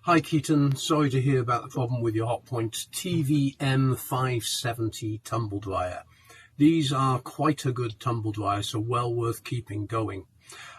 Hi Keaton, sorry to hear about the problem with your Hotpoint TVM570 tumble dryer. These are quite a good tumble dryer, so well worth keeping going.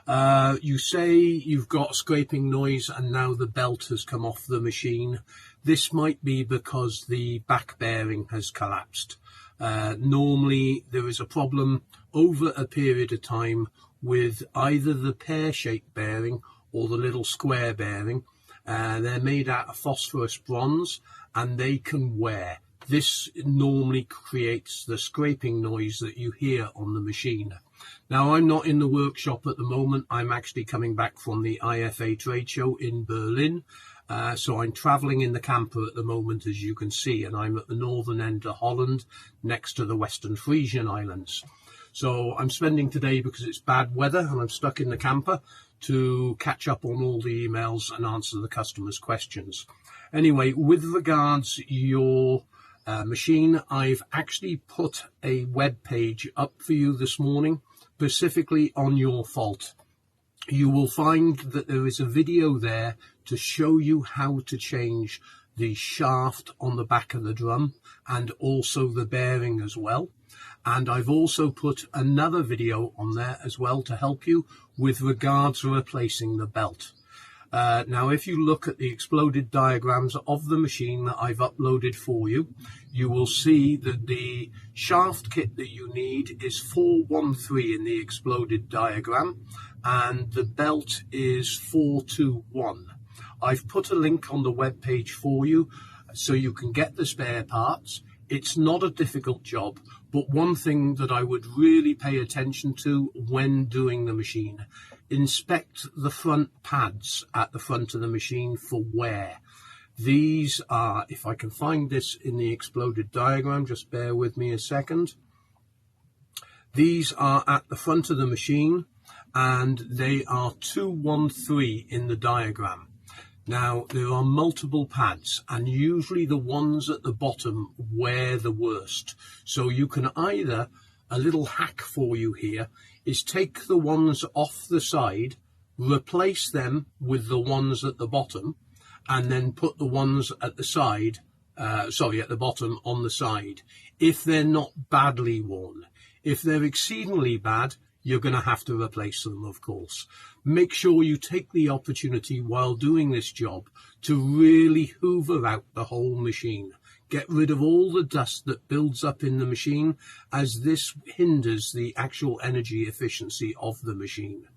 You say you've got scraping noise and now the belt has come off the machine. This might be because the back bearing has collapsed. Normally there is a problem over a period of time with either the pear-shaped bearing or the little square bearing. They're made out of phosphorus bronze and they can wear. This normally creates the scraping noise that you hear on the machine. Now, I'm not in the workshop at the moment. I'm actually coming back from the IFA trade show in Berlin. So I'm travelling in the camper at the moment, as you can see, and I'm at the northern end of Holland, next to the Western Frisian Islands. So I'm spending today, because it's bad weather and I'm stuck in the camper, to catch up on all the emails and answer the customers' questions. Anyway, with regards your machine, I've actually put a web page up for you this morning, specifically on your fault. You will find that there is a video there to show you how to change the shaft on the back of the drum and also the bearing as well. And I've also put another video on there as well to help you with regards to replacing the belt. Now, if you look at the exploded diagrams of the machine that I've uploaded for you, you will see that the shaft kit that you need is 413 in the exploded diagram, and the belt is 421. I've put a link on the web page for you so you can get the spare parts. It's not a difficult job, but one thing that I would really pay attention to when doing the machine: inspect the front pads at the front of the machine for wear. These are, if I can find this in the exploded diagram, just bear with me a second. These are at the front of the machine and they are 213 in the diagram. Now, there are multiple pads and usually the ones at the bottom wear the worst. So you can either, a little hack for you here, is take the ones off the side, replace them with the ones at the bottom, and then put the ones at the side, at the bottom on the side, if they're not badly worn. If they're exceedingly bad, you're going to have to replace them, of course. Make sure you take the opportunity while doing this job to really hoover out the whole machine. Get rid of all the dust that builds up in the machine, as this hinders the actual energy efficiency of the machine.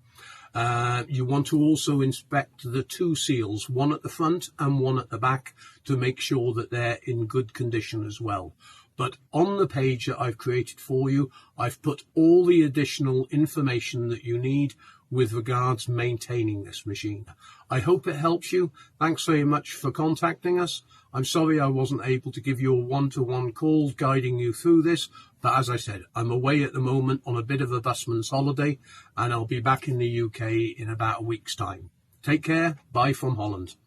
You want to also inspect the two seals, one at the front and one at the back, to make sure that they're in good condition as well. But on the page that I've created for you, I've put all the additional information that you need with regards maintaining this machine. I hope it helps you. Thanks very much for contacting us. I'm sorry I wasn't able to give you a one-to-one call guiding you through this, but as I said, I'm away at the moment on a bit of a busman's holiday, and I'll be back in the UK in about a week's time. Take care. Bye from Holland.